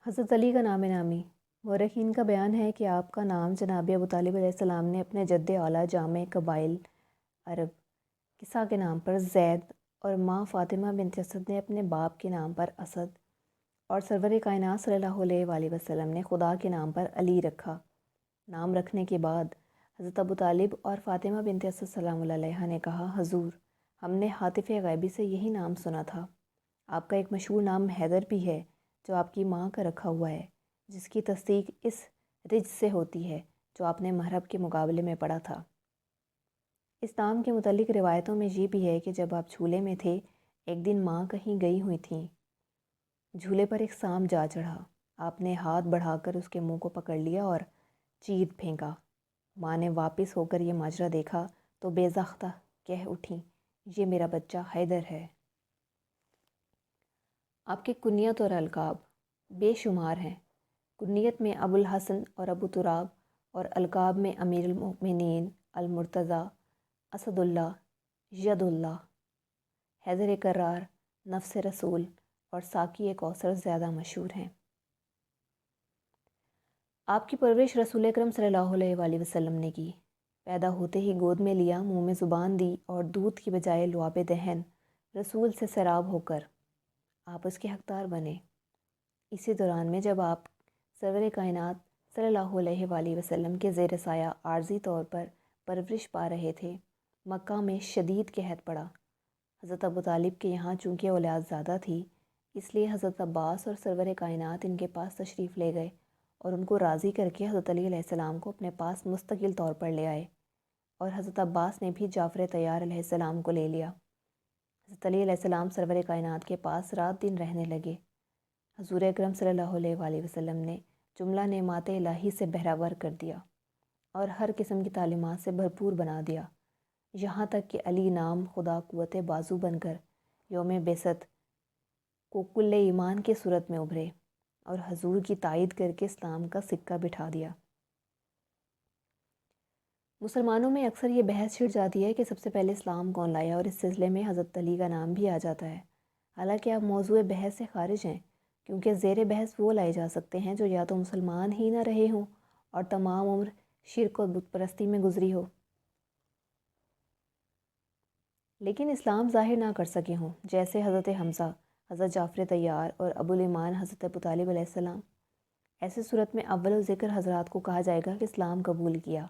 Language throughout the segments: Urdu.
حضرت علی کا نام نامی۔ مورخین کا بیان ہے کہ آپ کا نام جناب ابو طالب علیہ السلام نے اپنے جد اعلیٰ جامع قبائل عرب کسا کے نام پر زید اور ماں فاطمہ بنت اسد نے اپنے باپ کے نام پر اسد اور سرور کائنات صلی اللہ علیہ وآلہ وسلم نے خدا کے نام پر علی رکھا۔ نام رکھنے کے بعد حضرت ابو طالب اور فاطمہ بنت اسد سلام اللہ علیہا نے کہا، حضور، ہم نے حاطف غیبی سے یہی نام سنا تھا۔ آپ کا ایک مشہور نام حیدر بھی ہے جو آپ کی ماں کا رکھا ہوا ہے، جس کی تصدیق اس رجز سے ہوتی ہے جو آپ نے محرب کے مقابلے میں پڑھا تھا۔ اس نام کے متعلق روایتوں میں یہ بھی ہے کہ جب آپ جھولے میں تھے، ایک دن ماں کہیں گئی ہوئی تھیں، جھولے پر ایک سانپ جا چڑھا۔ آپ نے ہاتھ بڑھا کر اس کے منہ کو پکڑ لیا اور چیر پھینکا۔ ماں نے واپس ہو کر یہ ماجرا دیکھا تو بے ضابطہ کہہ اٹھیں، یہ میرا بچہ حیدر ہے۔ آپ کے کنیت اور القاب بے شمار ہیں۔ کنیت میں ابو الحسن اور ابو تراب، اور القاب میں امیر المؤمنین، المرتضیٰ، اسد اللہ، ید اللہ، حیدر کرار، نفس رسول اور ساقی کوثر زیادہ مشہور ہیں۔ آپ کی پرورش رسول اکرم صلی اللہ علیہ وآلہ وسلم نے کی۔ پیدا ہوتے ہی گود میں لیا، منہ میں زبان دی اور دودھ کی بجائے لعاب دہن رسول سے سیراب ہو کر آپ اس کے حقدار بنے۔ اسی دوران میں جب آپ سرور کائنات صلی اللہ علیہ وآلہ وسلم کے زیر سایہ عارضی طور پر پرورش پا رہے تھے، مکہ میں شدید قحط پڑا۔ حضرت ابو طالب کے یہاں چونکہ اولاد زیادہ تھی، اس لیے حضرت عباس اور سرور کائنات ان کے پاس تشریف لے گئے اور ان کو راضی کر کے حضرت علی علیہ السلام کو اپنے پاس مستقل طور پر لے آئے، اور حضرت عباس نے بھی جعفر طیار علیہ السلام کو لے لیا۔ حضرت علی علیہ السلام سرور کائنات کے پاس رات دن رہنے لگے۔ حضور اکرم صلی اللہ علیہ وآلہ وسلم نے جملہ نعمات الہی سے بہرہور کر دیا اور ہر قسم کی تعلیمات سے بھرپور بنا دیا، یہاں تک کہ علی نام خدا قوت بازو بن کر یوم بعثت کو کل ایمان کی صورت میں ابھرے اور حضور کی تائید کر کے اسلام کا سکہ بٹھا دیا۔ مسلمانوں میں اکثر یہ بحث چھڑ جاتی ہے کہ سب سے پہلے اسلام کون لایا، اور اس سلسلے میں حضرت علی کا نام بھی آ جاتا ہے، حالانکہ آپ موضوع بحث سے خارج ہیں، کیونکہ زیر بحث وہ لائے جا سکتے ہیں جو یا تو مسلمان ہی نہ رہے ہوں اور تمام عمر شرک اور بت پرستی میں گزری ہو، لیکن اسلام ظاہر نہ کر سکے ہوں، جیسے حضرت حمزہ، حضرت جعفر طیار اور ابو الایمان حضرت ابو طالب علیہ السلام۔ ایسی صورت میں اول الذکر حضرات کو کہا جائے گا کہ اسلام قبول کیا،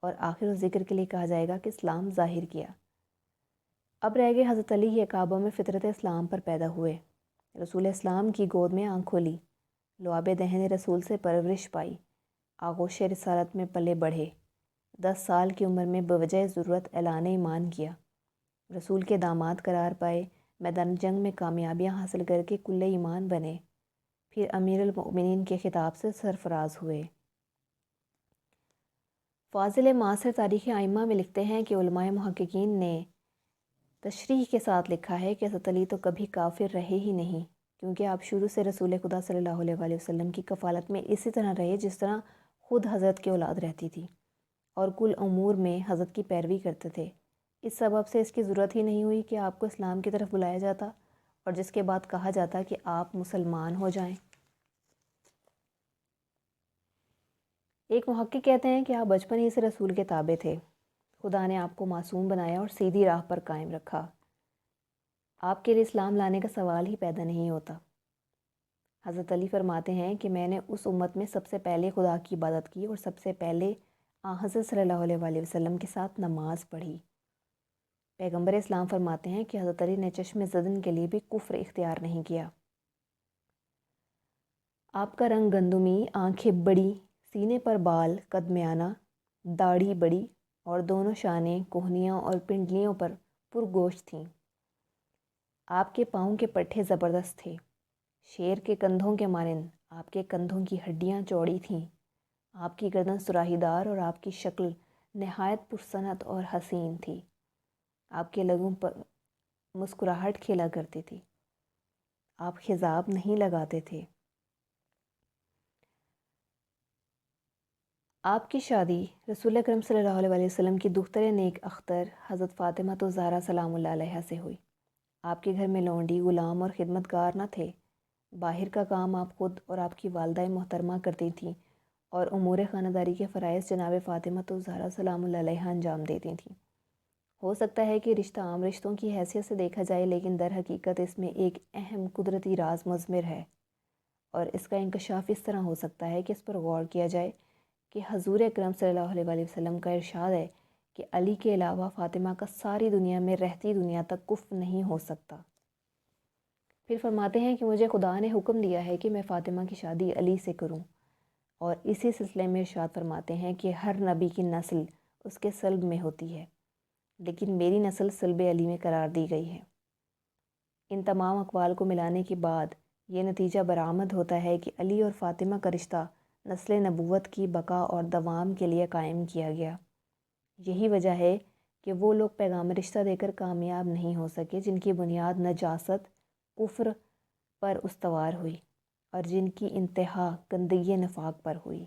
اور آخر الذکر کے لیے کہا جائے گا کہ اسلام ظاہر کیا۔ اب رہ گئے حضرت علی، یہ کعبہ میں فطرت اسلام پر پیدا ہوئے، رسول اسلام کی گود میں آنکھ کھولی، لعاب دہن رسول سے پرورش پائی، آغوش رسالت میں پلے بڑھے، 10 سال کی عمر میں بوجہ ضرورت اعلان ایمان کیا، رسول کے داماد قرار پائے، میدان جنگ میں کامیابیاں حاصل کر کے کل ایمان بنے، پھر امیر المؤمنین کے خطاب سے سرفراز ہوئے۔ فاضل معاصر تاریخ ائمہ میں لکھتے ہیں کہ علماء محققین نے تشریح کے ساتھ لکھا ہے کہ حضرت علی تو کبھی کافر رہے ہی نہیں، کیونکہ آپ شروع سے رسول خدا صلی اللہ علیہ وآلہ وسلم کی کفالت میں اسی طرح رہے جس طرح خود حضرت کی اولاد رہتی تھی، اور کل امور میں حضرت کی پیروی کرتے تھے۔ اس سبب سے اس کی ضرورت ہی نہیں ہوئی کہ آپ کو اسلام کی طرف بلایا جاتا اور جس کے بعد کہا جاتا کہ آپ مسلمان ہو جائیں۔ ایک محقق کہتے ہیں کہ آپ بچپن ہی سے رسول کے تابع تھے، خدا نے آپ کو معصوم بنایا اور سیدھی راہ پر قائم رکھا، آپ کے لیے اسلام لانے کا سوال ہی پیدا نہیں ہوتا۔ حضرت علی فرماتے ہیں کہ میں نے اس امت میں سب سے پہلے خدا کی عبادت کی اور سب سے پہلے حضرت صلی اللہ علیہ وآلہ وسلم کے ساتھ نماز پڑھی۔ پیغمبر اسلام فرماتے ہیں کہ حضرت علی نے چشم زدن کے لیے بھی کفر اختیار نہیں کیا۔ آپ کا رنگ گندمی، آنکھیں بڑی، سینے پر بال، قد میانہ، داڑھی بڑی اور دونوں شانیں، کوہنیاں اور پنڈلیوں پر پرگوشت تھیں۔ آپ کے پاؤں کے پٹھے زبردست تھے، شیر کے کندھوں کے مانند آپ کے کندھوں کی ہڈیاں چوڑی تھیں، آپ کی گردن سراہی دار اور آپ کی شکل نہایت پرسنت اور حسین تھی، آپ کے لبوں پر مسکراہٹ کھیلا کرتی تھی، آپ خضاب نہیں لگاتے تھے۔ آپ کی شادی رسول اکرم صلی اللہ علیہ وآلہ وسلم کی دختر نیک اختر حضرت فاطمہ الزہرا سلام اللہ علیہا سے ہوئی۔ آپ کے گھر میں لونڈی، غلام اور خدمتگار نہ تھے، باہر کا کام آپ خود اور آپ کی والدہ محترمہ کرتی تھیں اور امور خانہ داری کے فرائض جناب فاطمہ الزہرا سلام اللہ علیہا انجام دیتی تھیں۔ ہو سکتا ہے کہ رشتہ عام رشتوں کی حیثیت سے دیکھا جائے، لیکن در حقیقت اس میں ایک اہم قدرتی راز مضمر ہے، اور اس کا انکشاف اس طرح ہو سکتا ہے کہ اس پر غور کیا جائے کہ حضور اکرم صلی اللہ علیہ وآلہ وسلم کا ارشاد ہے کہ علی کے علاوہ فاطمہ کا ساری دنیا میں رہتی دنیا تک کفو نہیں ہو سکتا۔ پھر فرماتے ہیں کہ مجھے خدا نے حکم دیا ہے کہ میں فاطمہ کی شادی علی سے کروں، اور اسی سلسلے میں ارشاد فرماتے ہیں کہ ہر نبی کی نسل اس کے صلب میں ہوتی ہے، لیکن میری نسل صلب علی میں قرار دی گئی ہے۔ ان تمام اقوال کو ملانے کے بعد یہ نتیجہ برآمد ہوتا ہے کہ علی اور فاطمہ کا رشتہ نسل نبوت کی بقا اور دوام کے لیے قائم کیا گیا۔ یہی وجہ ہے کہ وہ لوگ پیغام رشتہ دے کر کامیاب نہیں ہو سکے جن کی بنیاد نجاست، کفر پر استوار ہوئی اور جن کی انتہا گندگی نفاق پر ہوئی۔